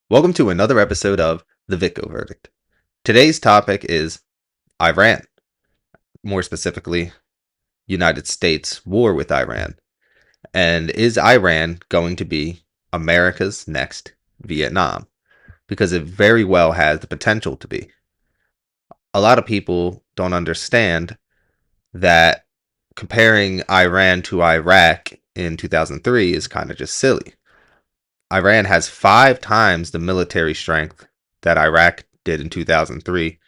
Welcome to another episode of The Vitko Verdict. Today's topic is Iran, more specifically, United States war with Iran. And is Iran going to be America's next Vietnam? Because it very well has the potential to be. A lot of people don't understand that comparing Iran to Iraq in 2003 is kind of just silly. Iran has 5 times the military strength that Iraq did in 2003,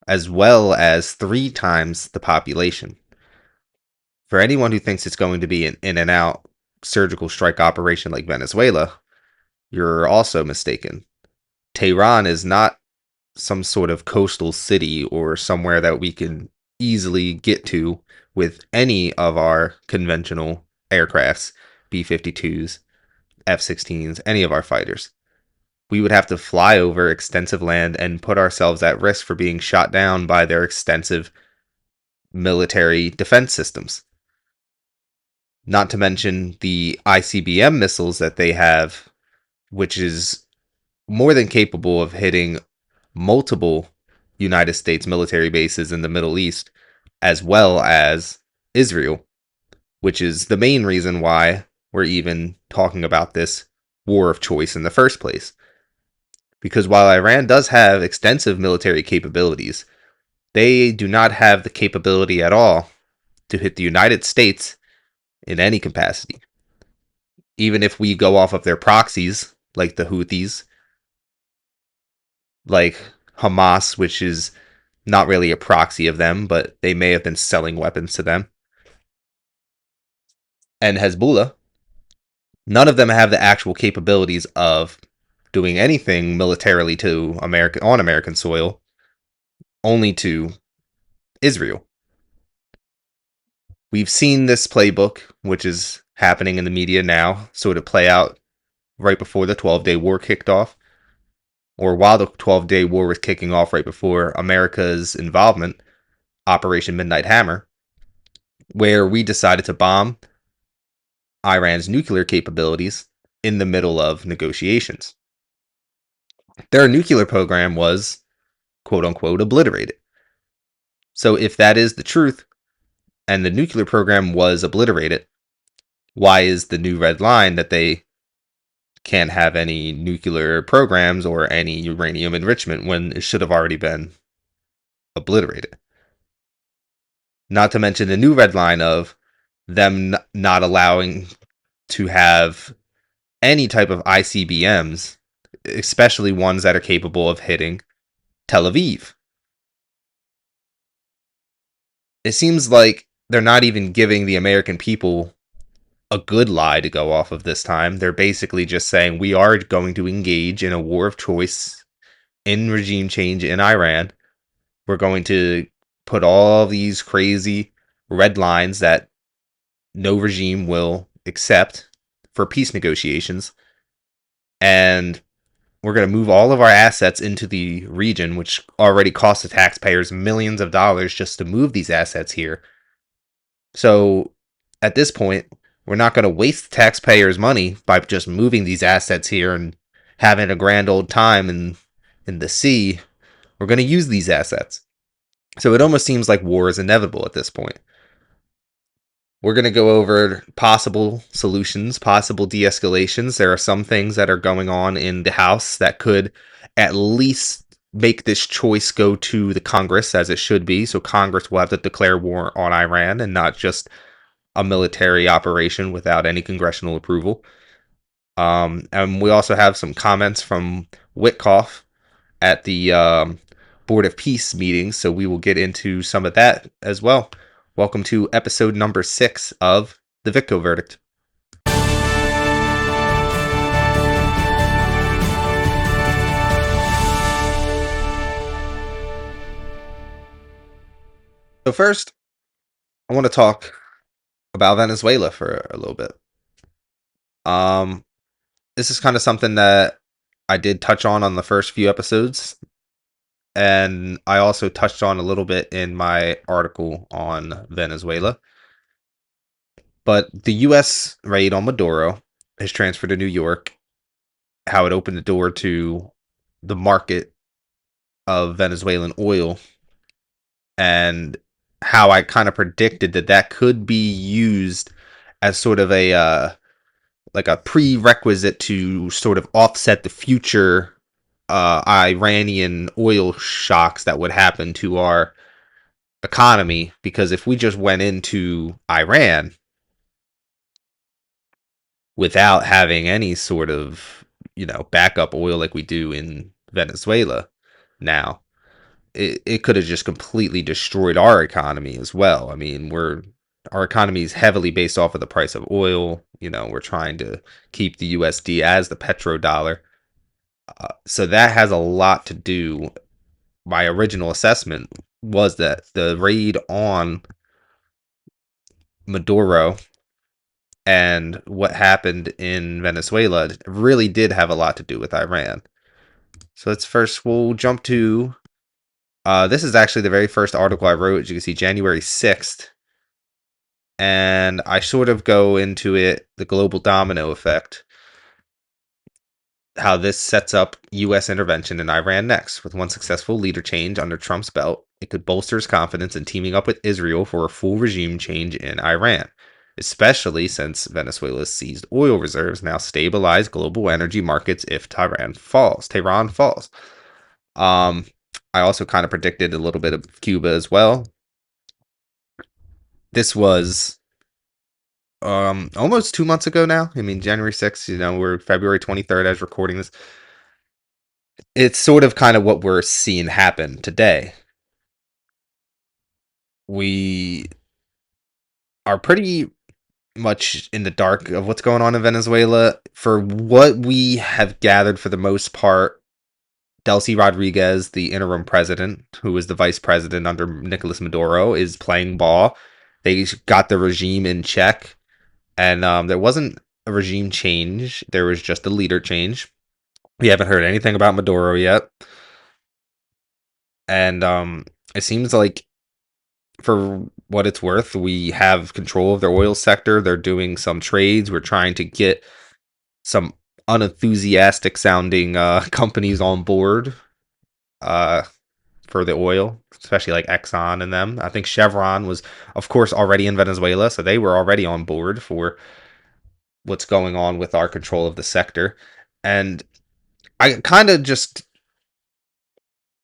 as well as 3 times the population. For anyone who thinks it's going to be an in and out surgical strike operation like Venezuela, you're also mistaken. Tehran is not some sort of coastal city or somewhere that we can easily get to with any of our conventional aircrafts, B 52s, F 16s, any of our fighters. We would have to fly over extensive land and put ourselves at risk for being shot down by their extensive military defense systems. Not to mention the ICBM missiles that they have, which is more than capable of hitting multiple United States military bases in the Middle East, as well as Israel, which is the main reason why we're even talking about this war of choice in the first place. Because while Iran does have extensive military capabilities, they do not have the capability at all to hit the United States in any capacity. Even if we go off of their proxies, like the Houthis, like Hamas, which is not really a proxy of them, but they may have been selling weapons to them, and Hezbollah, none of them have the actual capabilities of doing anything militarily to America on American soil, only to Israel. We've seen this playbook, which is happening in the media now, sort of play out right before the 12-day war kicked off, or while the 12-day war was kicking off right before America's involvement, Operation Midnight Hammer, where we decided to bomb Iran's nuclear capabilities in the middle of negotiations. Their nuclear program was, quote unquote, obliterated. So if that is the truth, and the nuclear program was obliterated, why is the new red line that they can't have any nuclear programs or any uranium enrichment when it should have already been obliterated? Not to mention the new red line of them not allowing to have any type of ICBMs, especially ones that are capable of hitting Tel Aviv. It seems like they're not even giving the American people a good lie to go off of this time. They're basically just saying we are going to engage in a war of choice in regime change in Iran. We're going to put all these crazy red lines that no regime will accept for peace negotiations. And we're going to move all of our assets into the region, which already costs the taxpayers millions of dollars just to move these assets here. So at this point, we're not going to waste taxpayers' money by just moving these assets here and having a grand old time in the sea. We're going to use these assets. So it almost seems like war is inevitable at this point. We're going to go over possible solutions, possible de-escalations. There are some things that are going on in the House that could at least make this choice go to the Congress as it should be. So Congress will have to declare war on Iran and not just a military operation without any congressional approval. And we also have some comments from Witkoff at the Board of Peace meetings, so we will get into some of that as well. Welcome to episode number 6 of The Vitko Verdict. So first, I want to talk about Venezuela for a little bit. This is kind of something that I did touch on the first few episodes, and I also touched on a little bit in my article on Venezuela. But the U.S. raid on Maduro has transferred to New York, how it opened the door to the market of Venezuelan oil, and how I kind of predicted that that could be used as sort of a like a prerequisite to sort of offset the future Iranian oil shocks that would happen to our economy. Because if we just went into Iran without having any sort of, backup oil like we do in Venezuela now, it could have just completely destroyed our economy as well. I mean, our economy is heavily based off of the price of oil. We're trying to keep the USD as the petrodollar. So that has a lot to do. My original assessment was that the raid on Maduro and what happened in Venezuela really did have a lot to do with Iran. So we'll jump to this is actually the very first article I wrote. As you can see, January 6th. And I sort of go into it, the global domino effect, how this sets up U.S. intervention in Iran next. With one successful leader change under Trump's belt, it could bolster his confidence in teaming up with Israel for a full regime change in Iran, especially since Venezuela's seized oil reserves now stabilize global energy markets if Tehran falls. Um, I also kind of predicted a little bit of Cuba as well. This was almost 2 months ago now. I mean, January 6th, we're February 23rd as recording this. It's sort of kind of what we're seeing happen today. We are pretty much in the dark of what's going on in Venezuela. For what we have gathered, for the most part, Delcy Rodriguez, the interim president, who was the vice president under Nicolas Maduro, is playing ball. They got the regime in check, and there wasn't a regime change. There was just a leader change. We haven't heard anything about Maduro yet. And it seems like, for what it's worth, we have control of their oil sector. They're doing some trades. We're trying to get some unenthusiastic sounding companies on board for the oil, especially like Exxon and them. I think Chevron was, of course, already in Venezuela, so they were already on board for what's going on with our control of the sector. And I kind of just,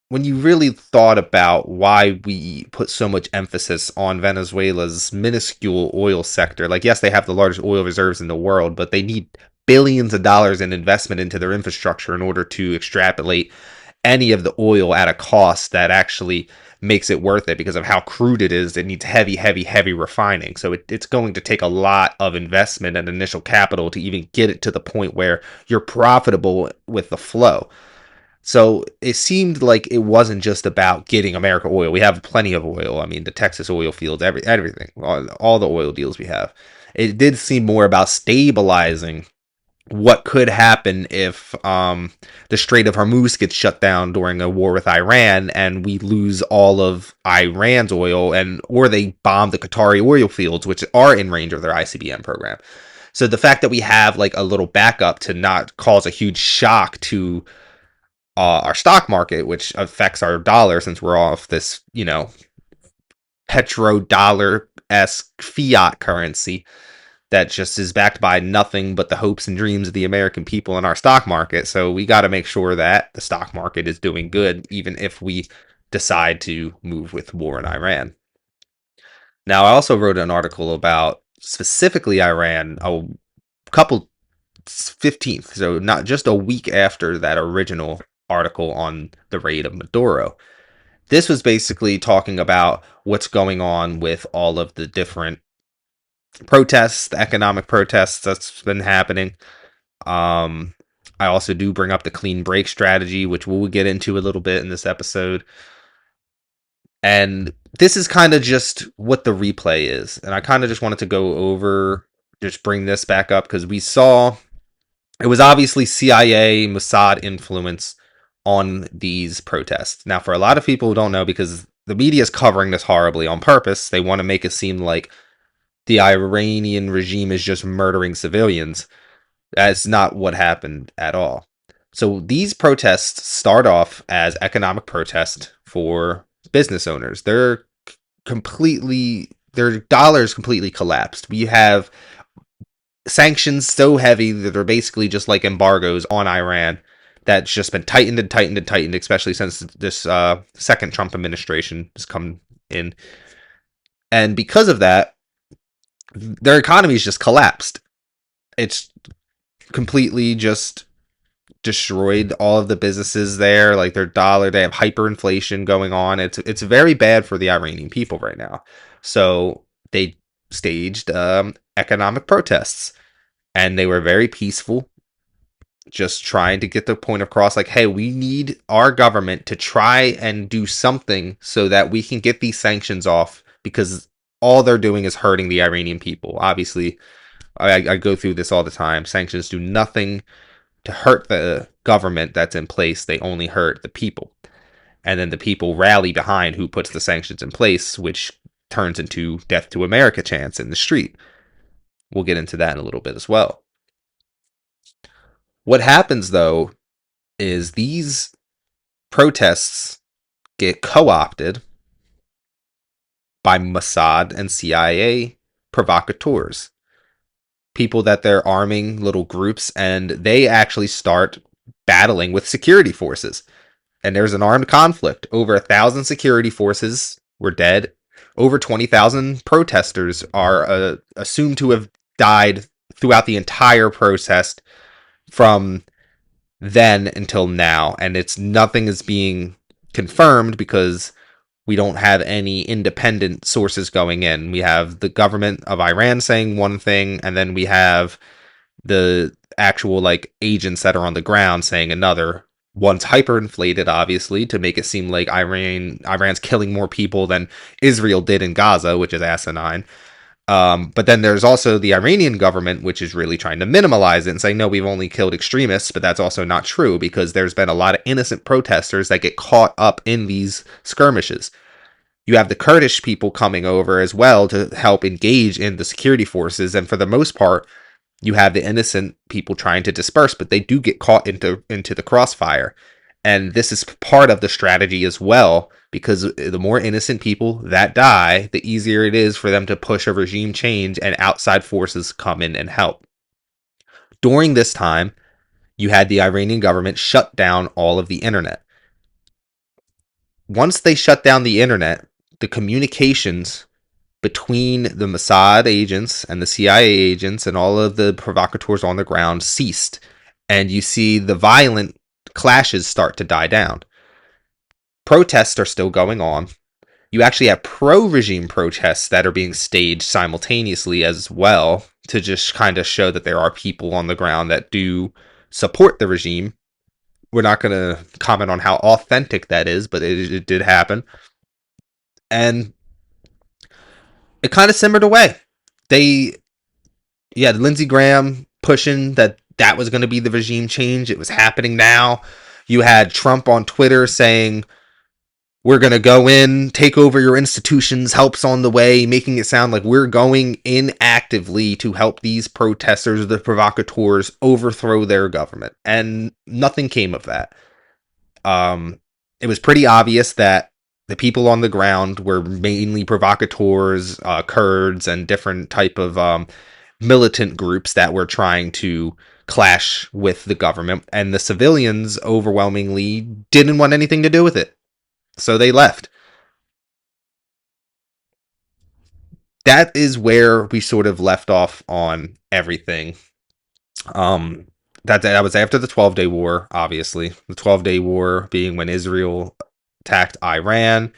when you really thought about why we put so much emphasis on Venezuela's minuscule oil sector, like, yes, they have the largest oil reserves in the world, but they need billions of dollars in investment into their infrastructure in order to extrapolate any of the oil at a cost that actually makes it worth it. Because of how crude it is, it needs heavy refining. So it's going to take a lot of investment and initial capital to even get it to the point where you're profitable with the flow. So it seemed like it wasn't just about getting America oil. We have plenty of oil. I mean, the Texas oil fields, everything, all the oil deals we have. It did seem more about stabilizing what could happen if the Strait of Hormuz gets shut down during a war with Iran, and we lose all of Iran's oil, or they bomb the Qatari oil fields, which are in range of their ICBM program. So the fact that we have like a little backup to not cause a huge shock to our stock market, which affects our dollar, since we're off this, petrodollar-esque fiat currency that just is backed by nothing but the hopes and dreams of the American people in our stock market. So we got to make sure that the stock market is doing good, even if we decide to move with war in Iran. Now, I also wrote an article about specifically Iran a couple 15th, so not just a week after that original article on the raid of Maduro. This was basically talking about what's going on with all of the different protests, the economic protests that's been happening. I also do bring up the clean break strategy, which we'll get into a little bit in this episode. And this is kind of just what the replay is. And I kind of just wanted to go over, just bring this back up, because we saw it was obviously CIA, Mossad influence on these protests. Now, for a lot of people who don't know, because the media is covering this horribly on purpose, they want to make it seem like the Iranian regime is just murdering civilians. That's not what happened at all. So these protests start off as economic protests for business owners. Their dollars completely collapsed. We have sanctions so heavy that they're basically just like embargoes on Iran that's just been tightened and tightened and tightened, especially since this second Trump administration has come in. And because of that, their economy's just collapsed. It's completely just destroyed all of the businesses there, like their dollar. They have hyperinflation going on. It's very bad for the Iranian people right now. So they staged economic protests, and they were very peaceful, just trying to get the point across, like, hey, we need our government to try and do something so that we can get these sanctions off, because all they're doing is hurting the Iranian people. Obviously, I go through this all the time. Sanctions do nothing to hurt the government that's in place. They only hurt the people. And then the people rally behind who puts the sanctions in place, which turns into death to America chants in the street. We'll get into that in a little bit as well. What happens, though, is these protests get co-opted by Mossad and CIA provocateurs, people that they're arming little groups, and they actually start battling with security forces. And there's an armed conflict. Over 1,000 security forces were dead. Over 20,000 protesters are assumed to have died throughout the entire protest from then until now. And nothing is being confirmed because we don't have any independent sources going in. We have the government of Iran saying one thing, and then we have the actual like agents that are on the ground saying another. One's hyperinflated, obviously, to make it seem like Iran's killing more people than Israel did in Gaza, which is asinine. But then there's also the Iranian government, which is really trying to minimalize it and say, no, we've only killed extremists, but that's also not true, because there's been a lot of innocent protesters that get caught up in these skirmishes. You have the Kurdish people coming over as well to help engage in the security forces, and for the most part, you have the innocent people trying to disperse, but they do get caught into the crossfire. And this is part of the strategy as well, because the more innocent people that die, the easier it is for them to push a regime change and outside forces come in and help. During this time, you had the Iranian government shut down all of the internet. Once they shut down the internet, the communications between the Mossad agents and the CIA agents and all of the provocateurs on the ground ceased. And you see the violent clashes start to die down. Protests are still going on. You actually have pro-regime protests that are being staged simultaneously as well, to just kind of show that there are people on the ground that do support the regime. We're not going to comment on how authentic that is, but it did happen. And it kind of simmered away. Lindsey Graham pushing that was going to be the regime change. It was happening now. You had Trump on Twitter saying, we're going to go in, take over your institutions, help's on the way, making it sound like we're going in actively to help these protesters, the provocateurs, overthrow their government. And nothing came of that. It was pretty obvious that the people on the ground were mainly provocateurs, Kurds, and different type of militant groups that were trying to clash with the government. And the civilians overwhelmingly didn't want anything to do with it. So they left. That is where we sort of left off on everything. That was after the 12-day war, obviously. The 12-day war being when Israel attacked Iran.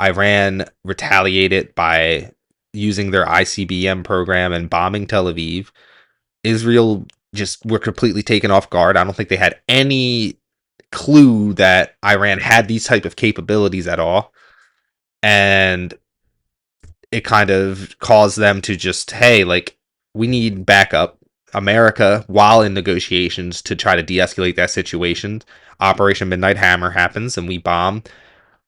Iran retaliated by using their ICBM program and bombing Tel Aviv. Israel just were completely taken off guard. I don't think they had any clue that Iran had these type of capabilities at all. And it kind of caused them to just, hey, like, we need backup. America, while in negotiations to try to de-escalate that situation, Operation Midnight Hammer happens, and we bomb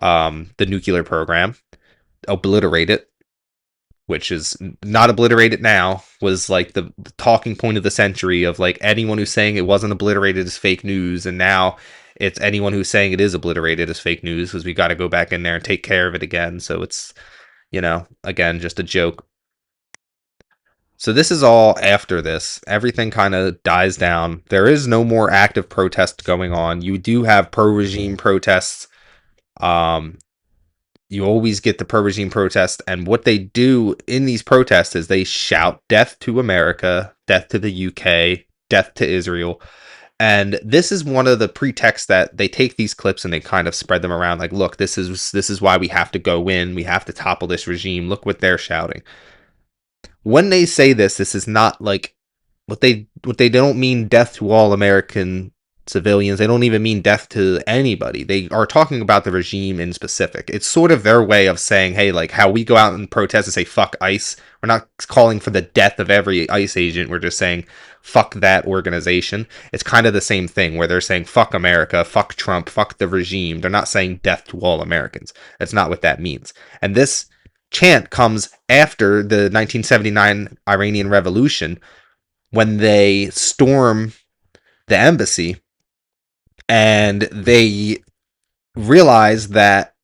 the nuclear program, obliterate it. which is not obliterated now, was like the talking point of the century of like anyone who's saying it wasn't obliterated is fake news, and now it's anyone who's saying it is obliterated as fake news because we got to go back in there and take care of it again. So it's, again, just a joke. So this is all after this. Everything kind of dies down. There is no more active protest going on. You do have pro-regime protests. Um, you always get the pro-regime protests, and what they do in these protests is they shout death to America, death to the UK, death to Israel. And this is one of the pretexts that they take these clips and they kind of spread them around like, look, this is why we have to go in, we have to topple this regime. Look what they're shouting. When they say this is not like what they don't mean death to all American civilians. They don't even mean death to anybody. They are talking about the regime in specific. It's sort of their way of saying, hey, like how we go out and protest and say fuck ICE. We're not calling for the death of every ICE agent. We're just saying fuck that organization. It's kind of the same thing where they're saying fuck America, fuck Trump, fuck the regime. They're not saying death to all Americans. That's not what that means. And this chant comes after the 1979 Iranian Revolution, when they storm the embassy and they realize that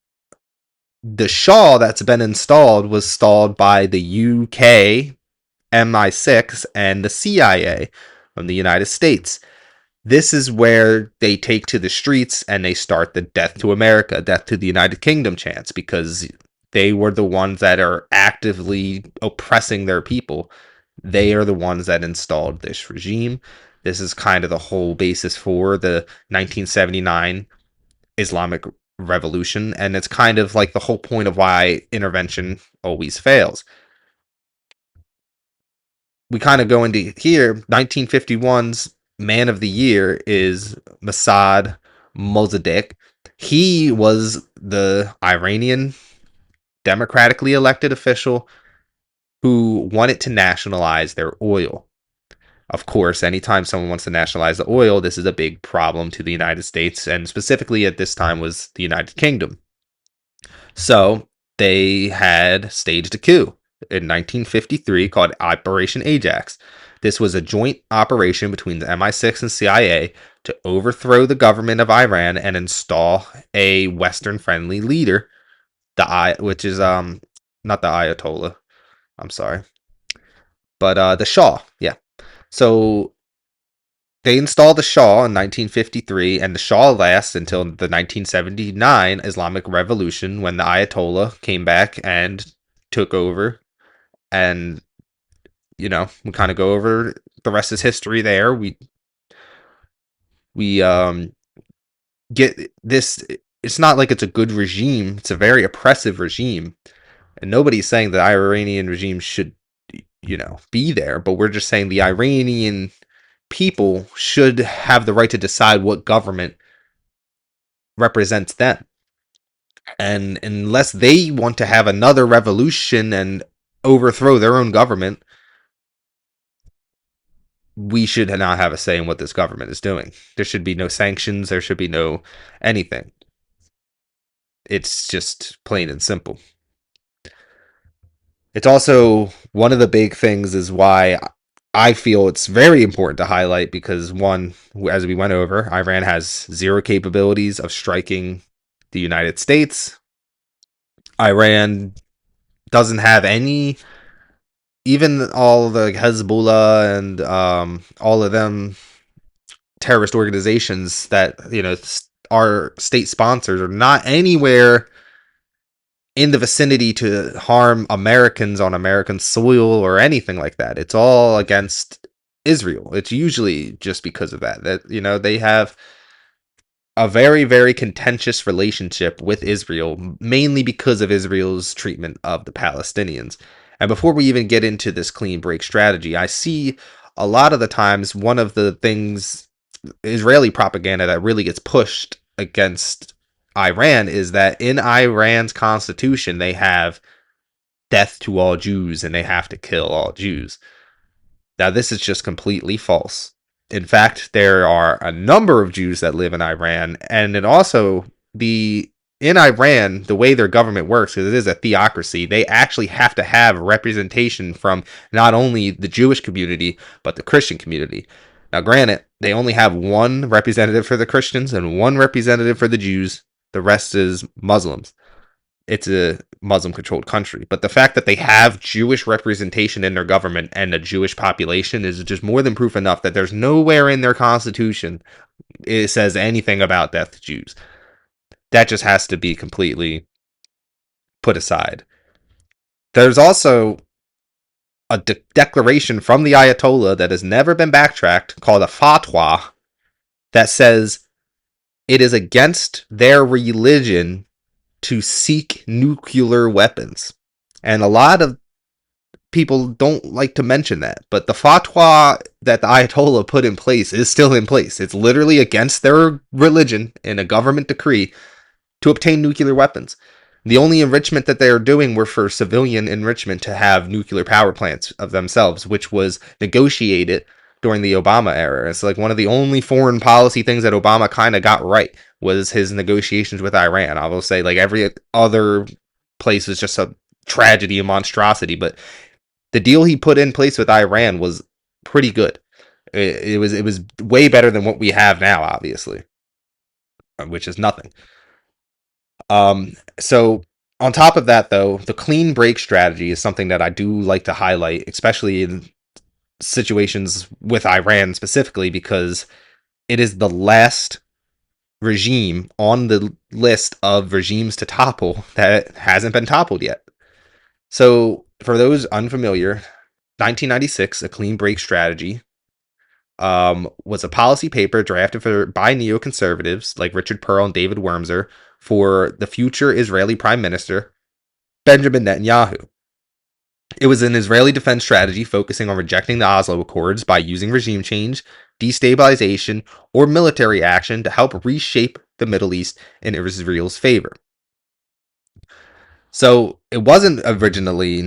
the Shah that's been installed was installed by the UK, MI6, and the CIA from the United States. This is where they take to the streets and they start the death to America, death to the United Kingdom chants, because they were the ones that are actively oppressing their people. They are the ones that installed this regime. This is kind of the whole basis for the 1979 Islamic Revolution, and it's kind of like the whole point of why intervention always fails. We kind of go into here. 1951's Man of the Year is Mossad Mossadegh. He was the Iranian democratically elected official who wanted to nationalize their oil. Of course, anytime someone wants to nationalize the oil, this is a big problem to the United States, and specifically at this time was the United Kingdom. So they had staged a coup in 1953 called Operation Ajax. This was a joint operation between the MI6 and CIA to overthrow the government of Iran and install a Western-friendly leader, which is not the Ayatollah. I'm sorry, but the Shah. Yeah. So they installed the Shah in 1953, and the Shah lasts until the 1979 Islamic Revolution, when the Ayatollah came back and took over. And, we kind of go over the rest is history there. We get this. It's not like it's a good regime. It's a very oppressive regime. And nobody's saying the Iranian regime should, be there. But we're just saying the Iranian people should have the right to decide what government represents them. And unless they want to have another revolution and overthrow their own government, we should not have a say in what this government is doing. There should be no sanctions. There should be no anything. It's just plain and simple. It's also one of the big things is why I feel it's very important to highlight, because one, as we went over, Iran has zero capabilities of striking the United States. Iran doesn't have any, even all the Hezbollah and all of them terrorist organizations that are state sponsors are not anywhere in the vicinity to harm Americans on American soil or anything like that. It's all against Israel. It's usually just because of that they have a very, very contentious relationship with Israel, mainly because of Israel's treatment of the Palestinians. And before we even get into this clean break strategy, I see a lot of the times one of the things, Israeli propaganda, that really gets pushed against Iran is that in Iran's constitution, they have death to all Jews and they have to kill all Jews. Now, this is just completely false. In fact, there are a number of Jews that live in Iran, and then also the in Iran, the way their government works, because it is a theocracy, they actually have to have representation from not only the Jewish community, but the Christian community. Now, granted, they only have one representative for the Christians and one representative for the Jews. The rest is Muslims. It's a Muslim controlled country. But the fact that they have Jewish representation in their government and a Jewish population is just more than proof enough that there's nowhere in their constitution it says anything about death to Jews. That just has to be completely put aside. There's also a declaration from the Ayatollah that has never been backtracked called a fatwa that says it is against their religion to seek nuclear weapons. And a lot of people don't like to mention that, but the fatwa that the Ayatollah put in place is still in place. It's literally against their religion in a government decree to obtain nuclear weapons. The only enrichment that they are doing were for civilian enrichment to have nuclear power plants of themselves, which was negotiated during the Obama era. It's like one of the only foreign policy things that Obama kind of got right was his negotiations with Iran. I will say, like, every other place was just a tragedy and monstrosity, but the deal he put in place with Iran was pretty good. It was way better than what we have now, obviously, which is nothing. So on top of that, though, the clean break strategy is something that I do like to highlight, especially in situations with Iran specifically, because it is the last regime on the list of regimes to topple that hasn't been toppled yet. So for those unfamiliar, 1996, a clean break strategy was a policy paper drafted by neoconservatives like Richard Perle and David Wurmser for the future Israeli Prime Minister, Benjamin Netanyahu. It was an Israeli defense strategy focusing on rejecting the Oslo Accords by using regime change, destabilization, or military action to help reshape the Middle East in Israel's favor. So it wasn't originally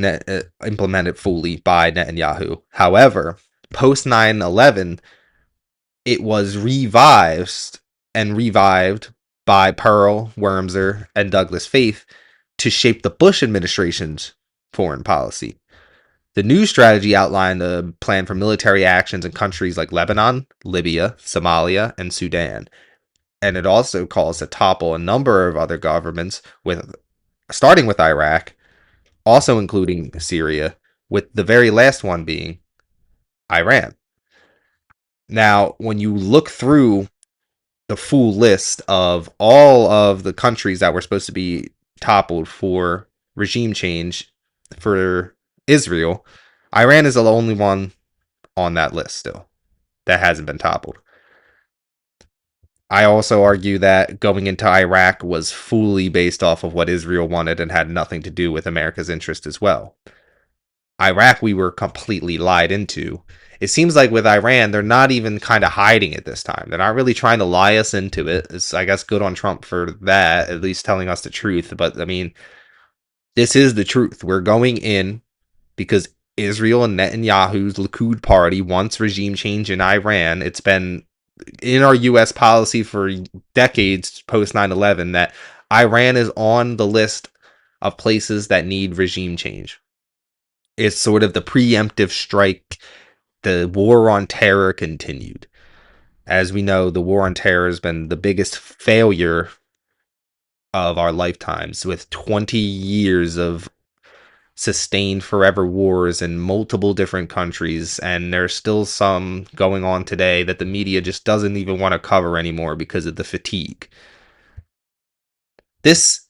implemented fully by Netanyahu. However, post 9/11, it was revived by Perle, Wurmser, and Douglas Feith to shape the Bush administration's foreign policy. The new strategy outlined a plan for military actions in countries like Lebanon, Libya, Somalia, and Sudan. And it also calls to topple a number of other governments, starting with Iraq, also including Syria, with the very last one being Iran. Now, when you look through the full list of all of the countries that were supposed to be toppled for regime change for Israel, Iran is the only one on that list still that hasn't been toppled. I also argue that going into Iraq was fully based off of what Israel wanted and had nothing to do with America's interest as well. Iraq, we were completely lied into. It seems like with Iran, they're not even kind of hiding it this time. They're not really trying to lie us into it. It's, I guess, good on Trump for that, at least telling us the truth. But, I mean, this is the truth. We're going in because Israel and Netanyahu's Likud party wants regime change in Iran. It's been in our U.S. policy for decades post 9/11 that Iran is on the list of places that need regime change. It's sort of the preemptive strike. The war on terror continued. As we know, the war on terror has been the biggest failure of our lifetimes, with 20 years of sustained forever wars in multiple different countries, and there's still some going on today that the media just doesn't even want to cover anymore because of the fatigue. This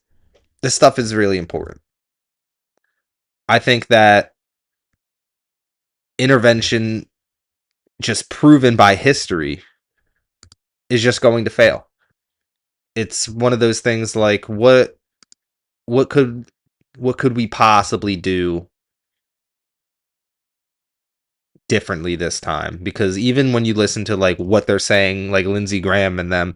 stuff is really important. I think that intervention, just proven by history, is just going to fail. It's one of those things like what could we possibly do differently this time? Because even when you listen to like what they're saying, like Lindsey Graham and them,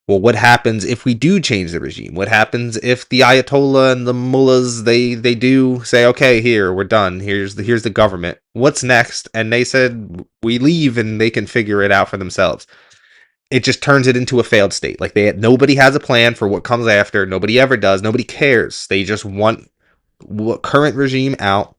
well, what happens if we do change the regime? What happens if the Ayatollah and the mullahs they do say, okay, here we're done. Here's the government. What's next? And they said we leave and they can figure it out for themselves. it just turns it into a failed state. Like nobody has a plan for what comes after. Nobody ever does. Nobody cares. They just want what current regime out,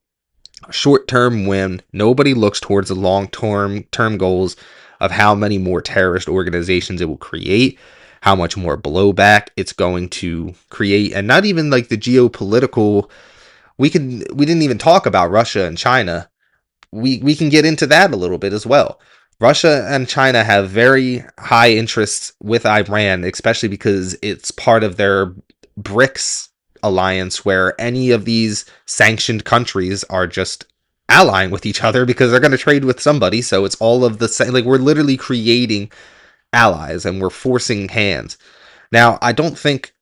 short term win. Nobody looks towards the long term goals of how many more terrorist organizations it will create, how much more blowback it's going to create, and not even like the geopolitical. We didn't even talk about Russia and China. We can get into that a little bit as well. Russia and China have very high interests with Iran, especially because it's part of their BRICS alliance, where any of these sanctioned countries are just allying with each other because they're going to trade with somebody. So it's all of the same. Like, we're literally creating allies and we're forcing hands. Now, I don't think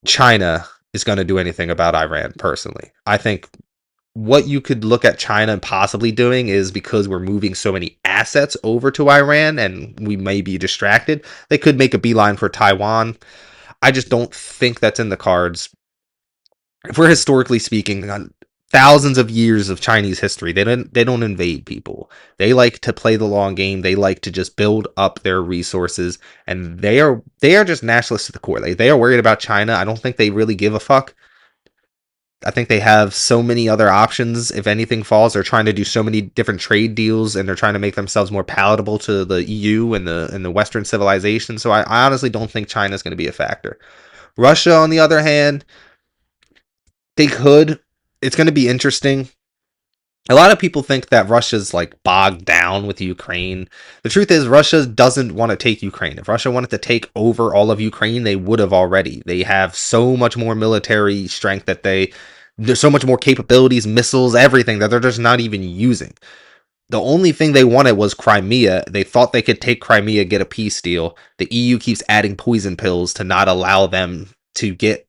China is going to do anything about Iran personally. I think what you could look at China possibly doing is, because we're moving so many assets over to Iran and we may be distracted, they could make a beeline for Taiwan. I just don't think that's in the cards. If we're historically speaking on thousands of years of Chinese history, they don't invade people. They like to play the long game. They like to just build up their resources, and they are just nationalists at the core. They are worried about China. I don't think they really give a fuck. I think they have so many other options. If anything falls, they're trying to do so many different trade deals, and they're trying to make themselves more palatable to the EU and the Western civilization. So I honestly don't think China's going to be a factor. Russia, on the other hand, they could. It's going to be interesting. A lot of people think that Russia's like bogged down with Ukraine. The truth is, Russia doesn't want to take Ukraine. If Russia wanted to take over all of Ukraine, they would have already. They have so much more military strength that there's so much more capabilities, missiles, everything that they're just not even using. The only thing they wanted was Crimea. They thought they could take Crimea, get a peace deal. The EU keeps adding poison pills to not allow them to get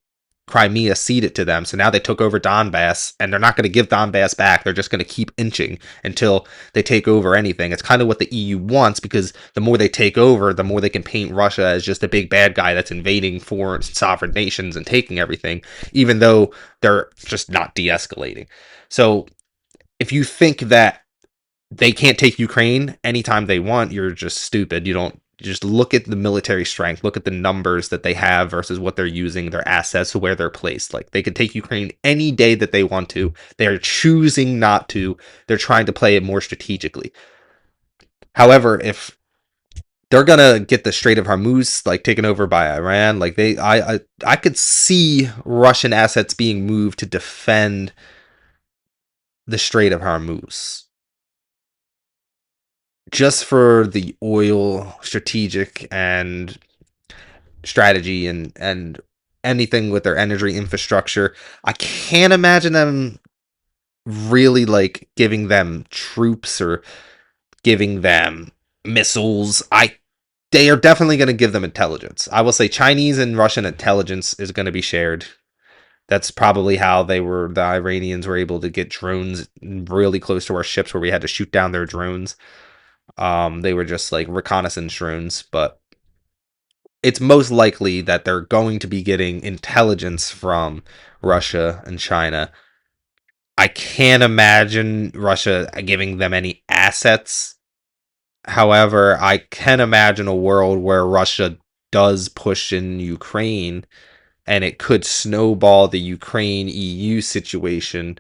Crimea ceded to them. So now they took over Donbass, and they're not going to give Donbass back. They're just going to keep inching until they take over anything. It's kind of what the EU wants, because the more they take over, the more they can paint Russia as just a big bad guy that's invading foreign sovereign nations and taking everything, even though they're just not de-escalating. So if you think that they can't take Ukraine anytime they want, you're just stupid. You just look at the military strength, look at the numbers that they have versus what they're using, their assets, where they're placed. Like, they could take Ukraine any day that they want to. They're choosing not to. They're trying to play it more strategically. However, if they're gonna get the Strait of Hormuz like taken over by Iran, like I could see Russian assets being moved to defend the Strait of Hormuz, just for the oil strategic and strategy and anything with their energy infrastructure. I can't imagine them really like giving them troops or giving them missiles. They are definitely going to give them intelligence. I will say Chinese and Russian intelligence is going to be shared. That's probably how the Iranians were able to get drones really close to our ships, where we had to shoot down their drones. They were just like reconnaissance drones, but it's most likely that they're going to be getting intelligence from Russia and China. I can't imagine Russia giving them any assets. However, I can imagine a world where Russia does push in Ukraine, and it could snowball the Ukraine EU situation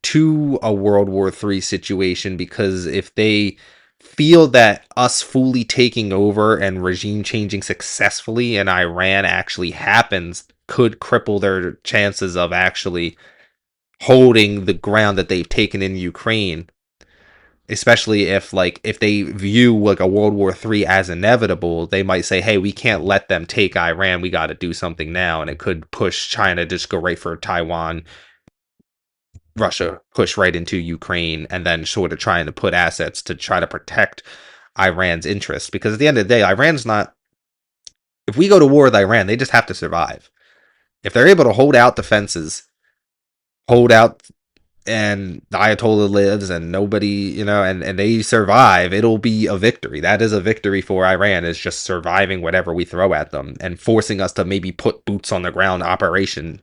to a World War III situation, because if they feel that us fully taking over and regime changing successfully in Iran actually happens, could cripple their chances of actually holding the ground that they've taken in Ukraine. Especially if they view like a World War III as inevitable, they might say, hey, we can't let them take Iran, we got to do something now. And it could push China to just go right for Taiwan, Russia push right into Ukraine, and then sort of trying to put assets to try to protect Iran's interests. Because at the end of the day, Iran's not. If we go to war with Iran, they just have to survive. If they're able to hold out defenses, hold out, and the Ayatollah lives, and nobody, and they survive, it'll be a victory. That is a victory for Iran, is just surviving whatever we throw at them and forcing us to maybe put boots on the ground operation,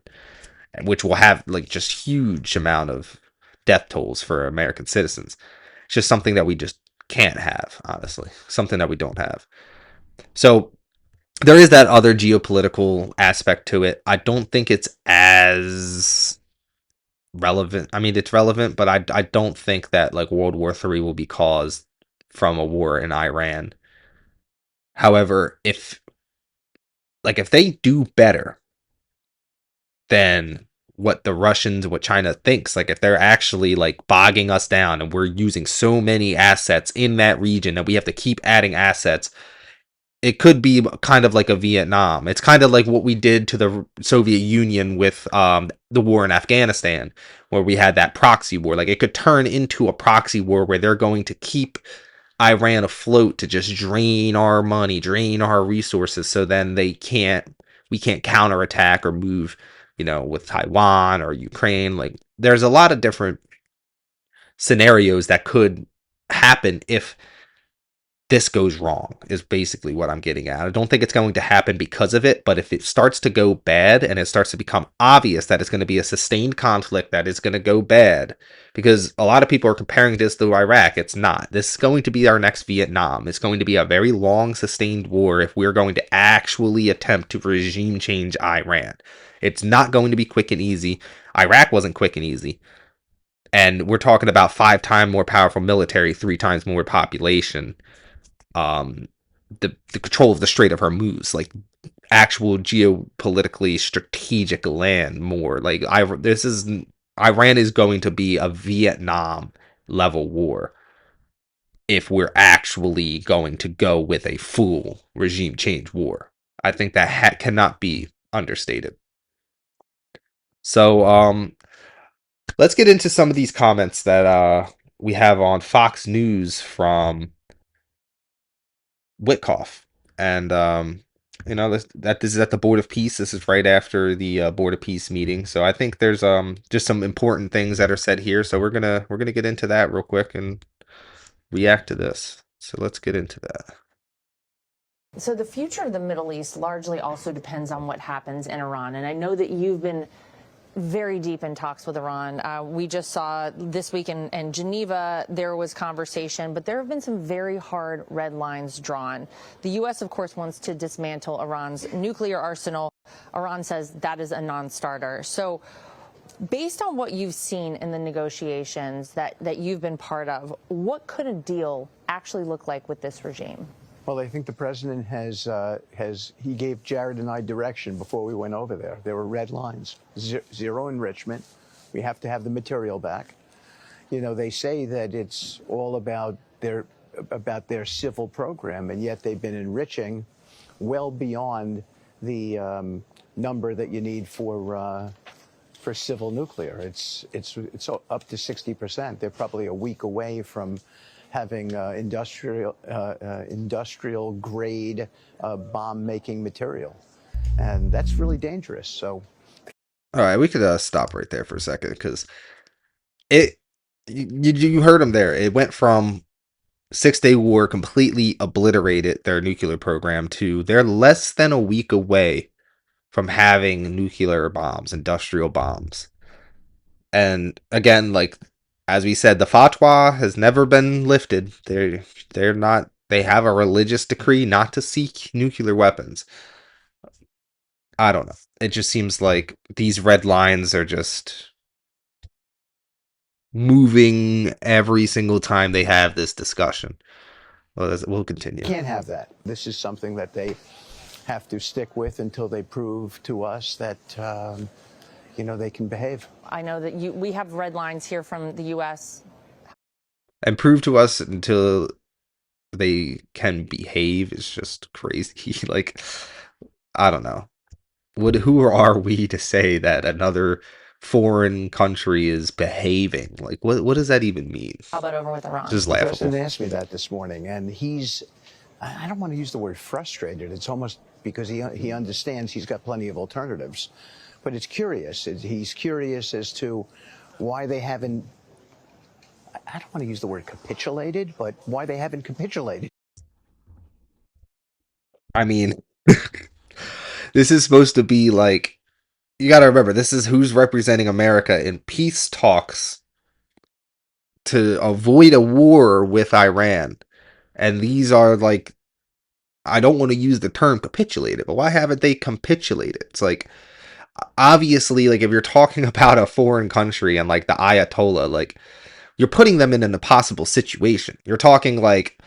which will have like just huge amount of death tolls for American citizens. It's just something that we just can't have, honestly. Something that we don't have. So there is that other geopolitical aspect to it. I don't think it's as relevant. I mean, it's relevant, but I don't think that like World War III will be caused from a war in Iran. However, if they do better than what the Russians, what China thinks, like if they're actually like bogging us down and we're using so many assets in that region and we have to keep adding assets, it could be kind of like a Vietnam. It's kind of like what we did to the Soviet Union with the war in Afghanistan, where we had that proxy war. Like it could turn into a proxy war where they're going to keep Iran afloat to just drain our money, drain our resources, so then we can't counterattack or move, with Taiwan or Ukraine. Like there's a lot of different scenarios that could happen if this goes wrong is basically what I'm getting at. I don't think it's going to happen because of it, but if it starts to go bad and it starts to become obvious that it's going to be a sustained conflict that is going to go bad, because a lot of people are comparing this to Iraq. It's not. This is going to be our next Vietnam. It's going to be a very long, sustained war if we're going to actually attempt to regime change Iran. It's not going to be quick and easy. Iraq wasn't quick and easy. And we're talking about 5 times more powerful military, 3 times more population, um the control of the Strait of Hormuz, like actual geopolitically strategic land more. Like Iran is going to be a Vietnam level war if we're actually going to go with a full regime change war. I think that cannot be understated. So let's get into some of these comments that we have on Fox News from Witkoff, and this is at the Board of Peace. This is right after the Board of Peace meeting. So I think there's just some important things that are said here. So we're gonna get into that real quick and react to this. So let's get into that. So the future of the Middle East largely also depends on what happens in Iran, and I know that you've been very deep in talks with Iran. We just saw this week in Geneva, there was conversation, but there have been some very hard red lines drawn. The U.S., of course, wants to dismantle Iran's nuclear arsenal. Iran says that is a non-starter. So based on what you've seen in the negotiations that you've been part of, what could a deal actually look like with this regime? Well, I think the president he gave Jared and I direction before we went over there. There were red lines, zero enrichment. We have to have the material back. They say that it's all about their civil program, and yet they've been enriching well beyond the number that you need for civil nuclear. It's up to 60%. They're probably a week away from having industrial grade bomb making material, and that's really dangerous. So, All right, we could stop right there for a second because it you heard him there. It went from 6 Day War completely obliterated their nuclear program to they're less than a week away from having nuclear bombs, industrial bombs. And again, like as we said, the fatwa has never been lifted. They're not. They have a religious decree not to seek nuclear weapons. I don't know. It just seems like these red lines are just moving every single time they have this discussion. Well, we'll continue. Can't have that. This is something that they have to stick with until they prove to us that they can behave. I know that we have red lines here from the U.S. And prove to us until they can behave is just crazy. Like, I don't know. Who are we to say that another foreign country is behaving? Like, what does that even mean? How about over with Iran? Just The laughable. president asked me that this morning, and I don't want to use the word frustrated. It's almost because he understands he's got plenty of alternatives. But it's curious. He's curious as to why they haven't, I don't want to use the word capitulated, but why they haven't capitulated. I mean, this is supposed to be like, you got to remember, this is who's representing America in peace talks to avoid a war with Iran. And these are like I don't want to use the term capitulated, but why haven't they capitulated? It's like, obviously, like if you're talking about a foreign country and like the Ayatollah, like you're putting them in an impossible situation. You're talking like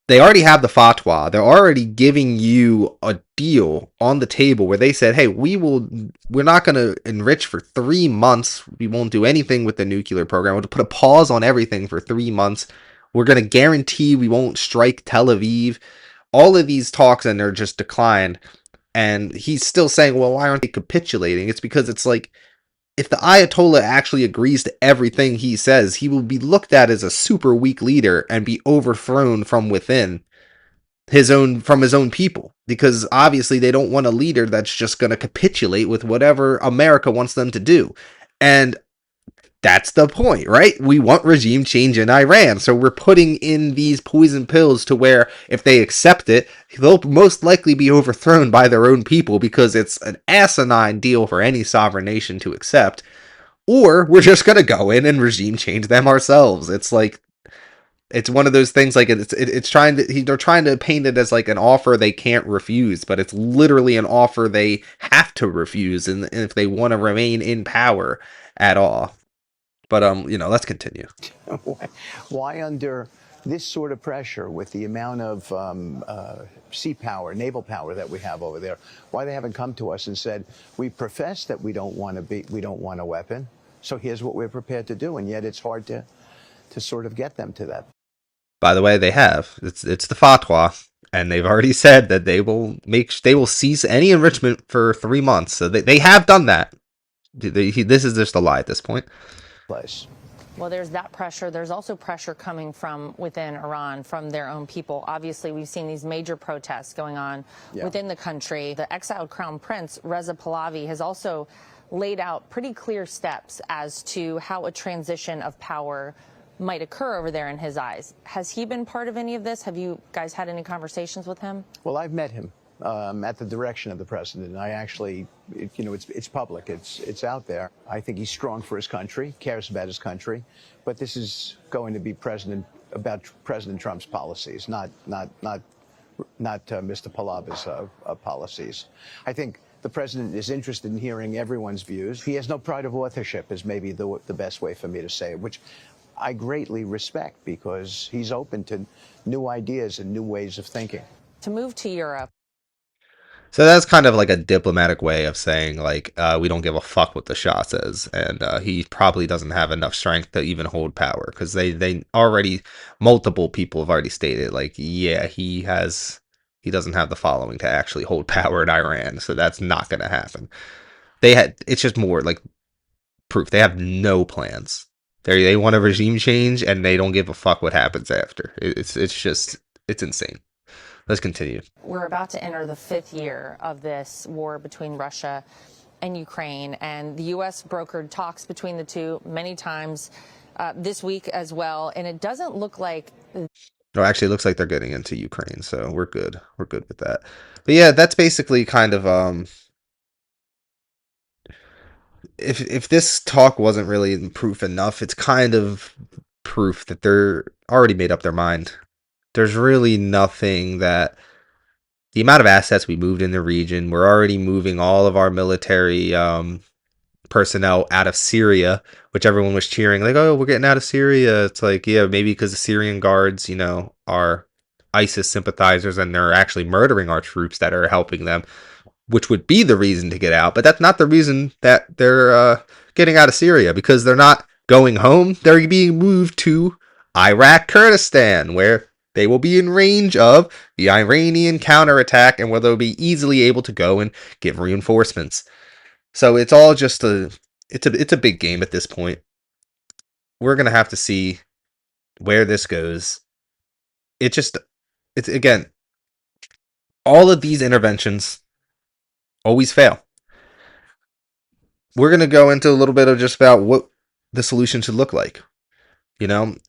they already have the fatwa. They're already giving you a deal on the table where they said, "Hey, we're not going to enrich for 3 months. We won't do anything with the nuclear program. We'll put a pause on everything for 3 months. We're going to guarantee we won't strike Tel Aviv." All of these talks, and they're just declined. And he's still saying, "Well, why aren't they capitulating?" It's because it's like, if the Ayatollah actually agrees to everything he says, he will be looked at as a super weak leader and be overthrown from within his own people, because obviously they don't want a leader that's just going to capitulate with whatever America wants them to do. And that's the point, right? We want regime change in Iran. So we're putting in these poison pills to where if they accept it, they'll most likely be overthrown by their own people, because it's an asinine deal for any sovereign nation to accept. Or we're just going to go in and regime change them ourselves. It's like, it's one of those things, like it's trying to, they're trying to paint it as like an offer they can't refuse, but it's literally an offer they have to refuse, and if they want to remain in power at all. But let's continue. Why under this sort of pressure, with the amount of sea power, naval power that we have over there, why they haven't come to us and said, we profess that we don't want a weapon, so here's what we're prepared to do, and yet it's hard to sort of get them to that. By the way, they have. It's the fatwa, and they've already said that they will cease any enrichment for 3 months. So they have done that. This is just a lie at this point. Place. Well, there's that pressure. There's also pressure coming from within Iran, from their own people. Obviously, we've seen these major protests going on within the country. The exiled crown prince, Reza Pahlavi, has also laid out pretty clear steps as to how a transition of power might occur over there in his eyes. Has he been part of any of this? Have you guys had any conversations with him? Well, I've met him at the direction of the president. I actually, it's public. It's out there. I think he's strong for his country, cares about his country, but this is going to be about President Trump's policies, not Mr. Pahlavi's policies. I think the president is interested in hearing everyone's views. He has no pride of authorship, is maybe the best way for me to say it, which I greatly respect, because he's open to new ideas and new ways of thinking. To move to Europe. So that's kind of like a diplomatic way of saying, like, we don't give a fuck what the Shah says, and he probably doesn't have enough strength to even hold power, because they already, multiple people have already stated, like, yeah, he doesn't have the following to actually hold power in Iran, so that's not going to happen. It's just more like proof. They have no plans. They want a regime change, and they don't give a fuck what happens after. It's insane. Let's continue. We're about to enter the 5th year of this war between Russia and Ukraine, and the U.S. brokered talks between the two many times this week as well, and it doesn't look like... No, actually, it looks like they're getting into Ukraine, so we're good. We're good with that. But yeah, that's basically kind of... If this talk wasn't really proof enough, it's kind of proof that they're already made up their mind. There's really nothing that... The amount of assets we moved in the region, we're already moving all of our military personnel out of Syria, which everyone was cheering, like, oh, we're getting out of Syria. It's like, yeah, maybe because the Syrian guards, are ISIS sympathizers, and they're actually murdering our troops that are helping them, which would be the reason to get out. But that's not the reason that they're getting out of Syria, because they're not going home. They're being moved to Iraq, Kurdistan, where they will be in range of the Iranian counterattack, and where they'll be easily able to go and give reinforcements. So it's all just it's a big game at this point. We're going to have to see where this goes. It's again, all of these interventions always fail. We're going to go into a little bit of just about what the solution should look like.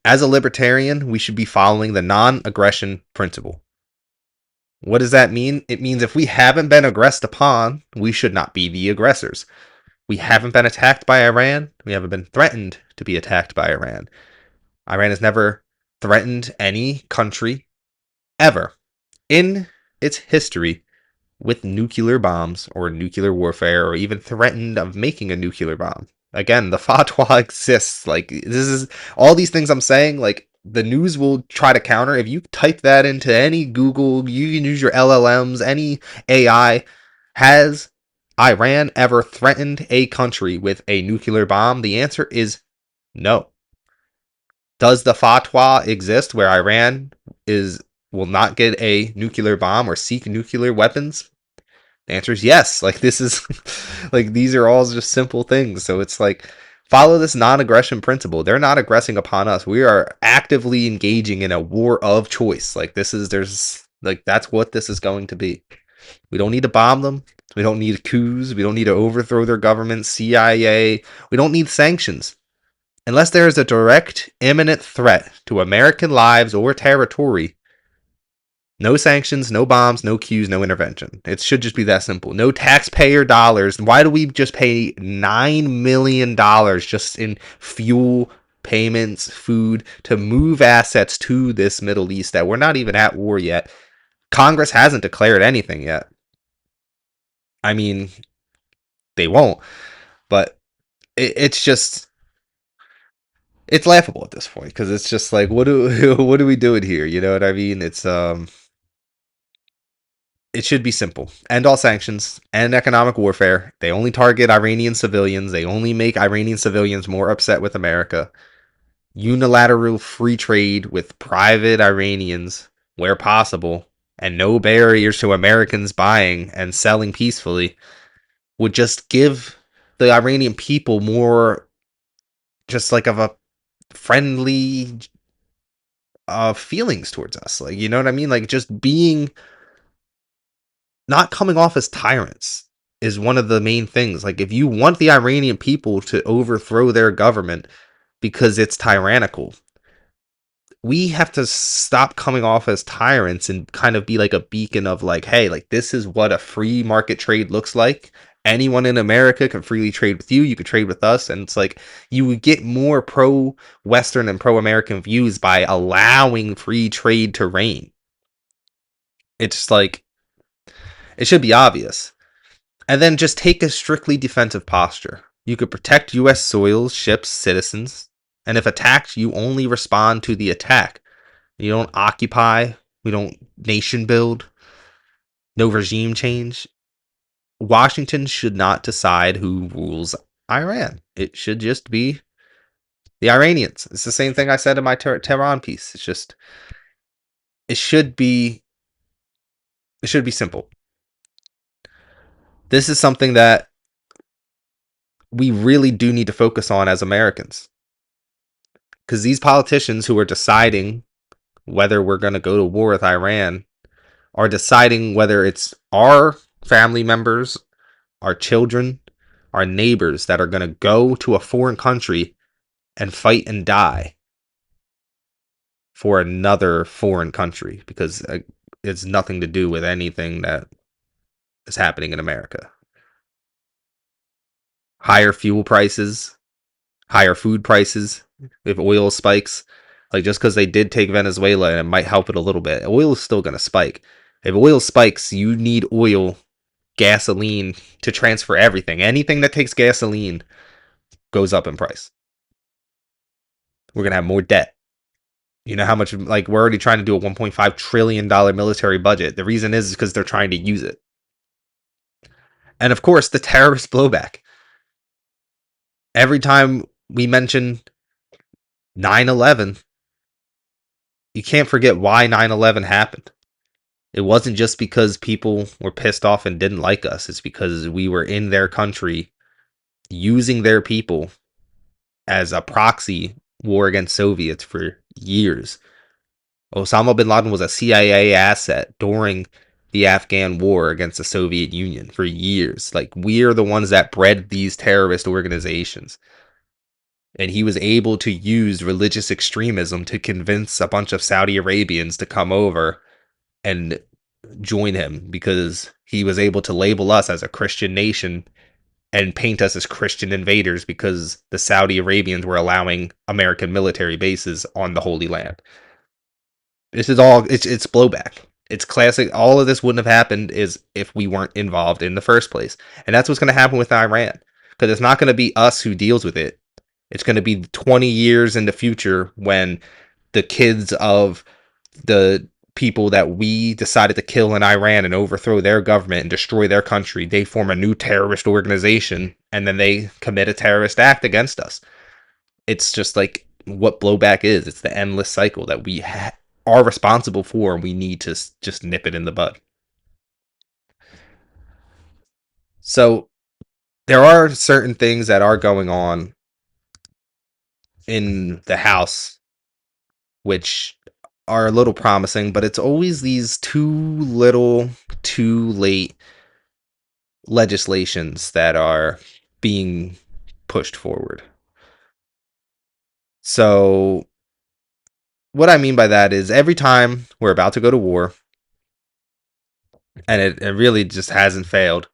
As a libertarian, we should be following the non-aggression principle. What does that mean? It means if we haven't been aggressed upon, we should not be the aggressors. We haven't been attacked by Iran. We haven't been threatened to be attacked by Iran. Iran has never threatened any country, ever. in its history with nuclear bombs or nuclear warfare or even threatened of making a nuclear bomb. Again, the fatwa exists. Like, this is all these things I'm saying, like, the news will try to counter. If you type that into any Google, you can use your LLMs, any AI, has Iran ever threatened a country with a nuclear bomb? The answer is no. Does the fatwa exist where Iran is will not get a nuclear bomb or seek nuclear weapons? The answer is yes. Like, this is like, these are all just simple things. So it's like, follow this non-aggression principle. They're not aggressing upon us. We are actively engaging in a war of choice. Like, that's what this is going to be. We don't need to bomb them. We don't need coups. We don't need to overthrow their government, CIA. We don't need sanctions. Unless there is a direct, imminent threat to American lives or territory, no sanctions, no bombs, no coups, no intervention. It should just be that simple. No taxpayer dollars. Why do we just pay $9 million just in fuel payments, food, to move assets to this Middle East that we're not even at war yet? Congress hasn't declared anything yet. I mean, they won't, but it's just, it's laughable at this point, because it's just like, what do we doing here? You know what I mean? It should be simple. End all sanctions, end economic warfare. They only target Iranian civilians. They only make Iranian civilians more upset with America. Unilateral free trade with private Iranians where possible, and no barriers to Americans buying and selling peacefully would just give the Iranian people more, just like, of a friendly feelings towards us. Like, you know what I mean? Like, just being, not coming off as tyrants is one of the main things. Like, if you want the Iranian people to overthrow their government because it's tyrannical, we have to stop coming off as tyrants and kind of be like a beacon of like, hey, like, this is what a free market trade looks like. Anyone in America can freely trade with you. You can trade with us. And it's like, you would get more pro-Western and pro-American views by allowing free trade to reign. It's like, it should be obvious. And then just take a strictly defensive posture. You could protect U.S. soils, ships, citizens, and if attacked, you only respond to the attack. You don't occupy, we don't nation build, no regime change. Washington should not decide who rules Iran. It should just be the Iranians. It's the same thing I said in my Tehran piece. It's just, it should be simple. This is something that we really do need to focus on as Americans. Because these politicians who are deciding whether we're going to go to war with Iran are deciding whether it's our family members, our children, our neighbors that are going to go to a foreign country and fight and die for another foreign country, because it's nothing to do with anything that is happening in America. Higher fuel prices, higher food prices, if oil spikes, like, just because they did take Venezuela and it might help it a little bit, oil is still going to spike. If oil spikes, you need oil, gasoline to transfer everything. Anything that takes gasoline goes up in price. We're going to have more debt. You know how much, like, we're already trying to do a $1.5 trillion military budget. The reason is because they're trying to use it. And of course, the terrorist blowback. Every time we mention 9/11, you can't forget why 9/11 happened. It wasn't just because people were pissed off and didn't like us. It's because we were in their country using their people as a proxy war against Soviets for years. Osama bin Laden was a CIA asset during the Afghan war against the Soviet Union for years. Like, we are the ones that bred these terrorist organizations. And he was able to use religious extremism to convince a bunch of Saudi Arabians to come over and join him, because he was able to label us as a Christian nation and paint us as Christian invaders because the Saudi Arabians were allowing American military bases on the Holy Land. This is all, it's blowback. It's classic. All of this wouldn't have happened is if we weren't involved in the first place. And that's what's going to happen with Iran. Because it's not going to be us who deals with it. It's going to be 20 years in the future when the kids of the people that we decided to kill in Iran and overthrow their government and destroy their country, they form a new terrorist organization and then they commit a terrorist act against us. It's just like what blowback is. It's the endless cycle that we are responsible for, and we need to just nip it in the bud. So there are certain things that are going on in the House which are a little promising, but it's always these too little, too late legislations that are being pushed forward. So what I mean by that is every time we're about to go to war, and it really just hasn't failed,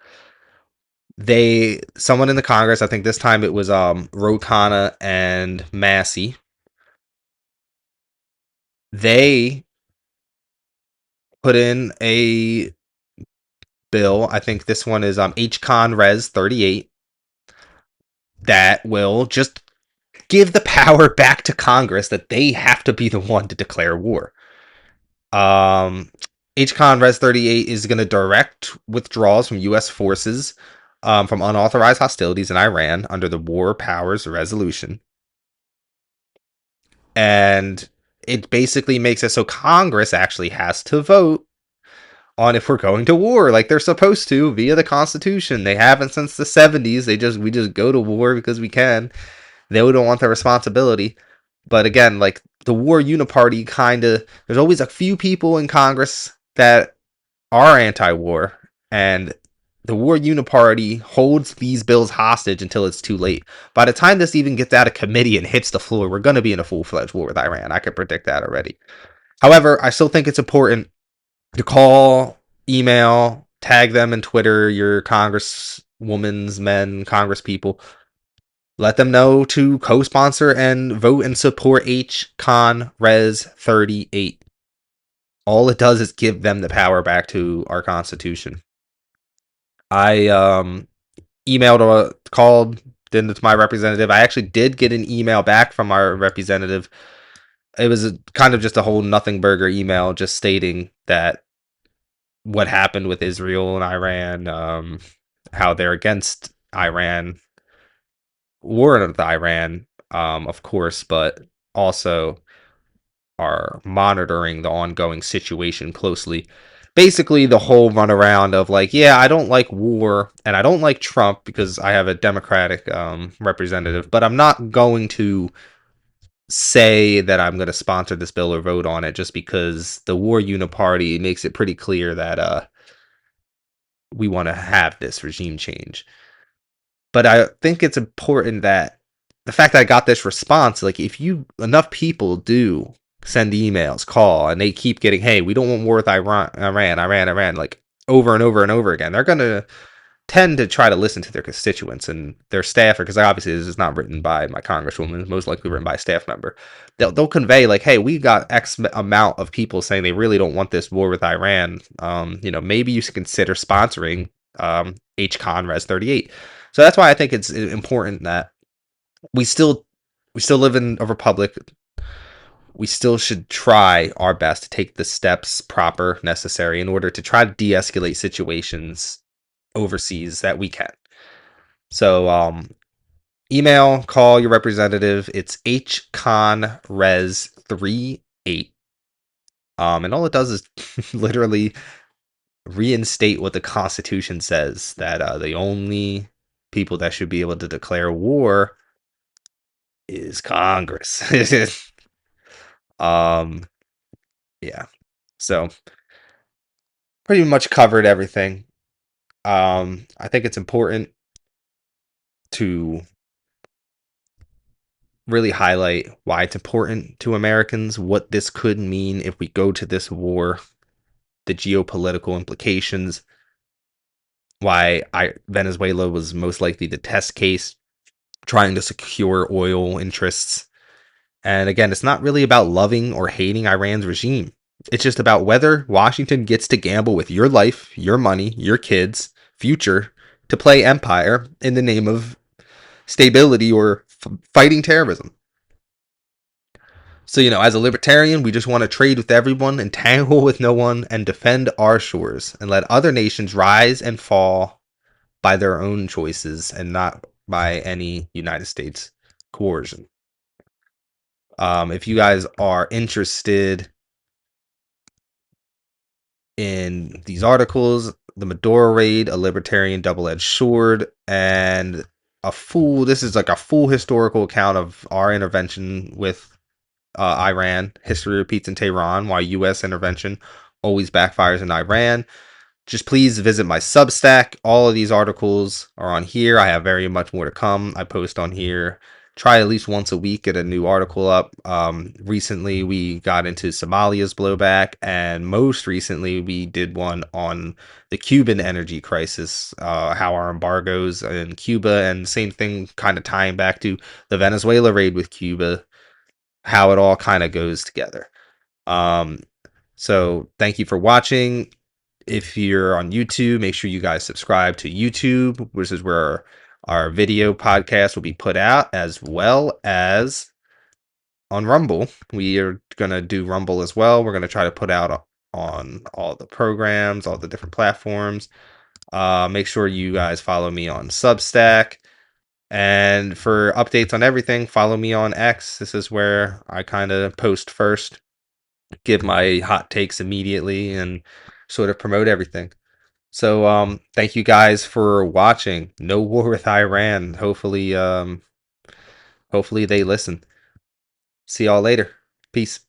someone in the Congress, I think this time it was Ro Khanna and Massey, they put in a bill. I think this one is H-Con Res 38 that will just give the power back to Congress that they have to be the one to declare war. HCon Res 38 is going to direct withdrawals from U.S. forces from unauthorized hostilities in Iran under the War Powers Resolution. And it basically makes it so Congress actually has to vote on if we're going to war like they're supposed to via the Constitution. They haven't since the 70s. We just go to war because we can. They don't want the responsibility. But again, like the war uniparty there's always a few people in Congress that are anti-war, and the war uniparty holds these bills hostage until it's too late. By the time this even gets out of committee and hits the floor, we're going to be in a full-fledged war with Iran. I can predict that already. However, I still think it's important to call, email, tag them in Twitter, your congresswomen's men, congress people. Let them know to co-sponsor and vote and support H-Con Res 38. All it does is give them the power back to our Constitution. I called to my representative. I actually did get an email back from our representative. It was kind of just a whole nothing burger email just stating that what happened with Israel and Iran, how they're against Iran, war with Iran, of course, but also are monitoring the ongoing situation closely. Basically, the whole runaround of like, yeah, I don't like war and I don't like Trump because I have a Democratic representative, but I'm not going to say that I'm going to sponsor this bill or vote on it just because the war uniparty makes it pretty clear that we want to have this regime change. But I think it's important that the fact that I got this response, like if enough people do send emails, call, and they keep getting, hey, we don't want war with Iran, like over and over and over again, they're going to tend to try to listen to their constituents and their staffer, because obviously this is not written by my congresswoman, it's most likely written by a staff member. They'll convey like, hey, we got X amount of people saying they really don't want this war with Iran. Maybe you should consider sponsoring H-Con Res 38. So that's why I think it's important that we still live in a republic. We still should try our best to take the steps proper necessary in order to try to de-escalate situations overseas that we can. So email, call your representative. It's hconres38. And all it does is literally reinstate what the Constitution says, that the only people that should be able to declare war is Congress. Yeah. So pretty much covered everything. I think it's important to really highlight why it's important to Americans, what this could mean if we go to this war, the geopolitical implications, why Venezuela was most likely the test case, trying to secure oil interests. And again, it's not really about loving or hating Iran's regime. It's just about whether Washington gets to gamble with your life, your money, your kids' future to play empire in the name of stability or fighting terrorism. So, as a libertarian, we just want to trade with everyone, entangle with no one, and defend our shores and let other nations rise and fall by their own choices and not by any United States coercion. If you guys are interested in these articles, the Maduro raid, a libertarian double-edged sword, and this is like a full historical account of our intervention with Iran. History repeats in Tehran, why U.S. intervention always backfires in Iran. Just please visit my Substack. All of these articles are on here. I have very much more to come. I post on here. Try at least once a week, get a new article up. Recently, we got into Somalia's blowback, and most recently, we did one on the Cuban energy crisis, how our embargoes in Cuba, and same thing kind of tying back to the Venezuela raid with Cuba, how it all kind of goes together. So thank you for watching. If you're on YouTube, make sure you guys subscribe to YouTube, which is where our video podcast will be put out, as well as on Rumble. We are going to do Rumble as well. We're going to try to put out on all the programs, all the different platforms. Make sure you guys follow me on Substack. And for updates on everything, follow me on X. This is where I kind of post first, give my hot takes immediately, and sort of promote everything. So thank you guys for watching. No war with Iran. Hopefully they listen. See y'all later. Peace.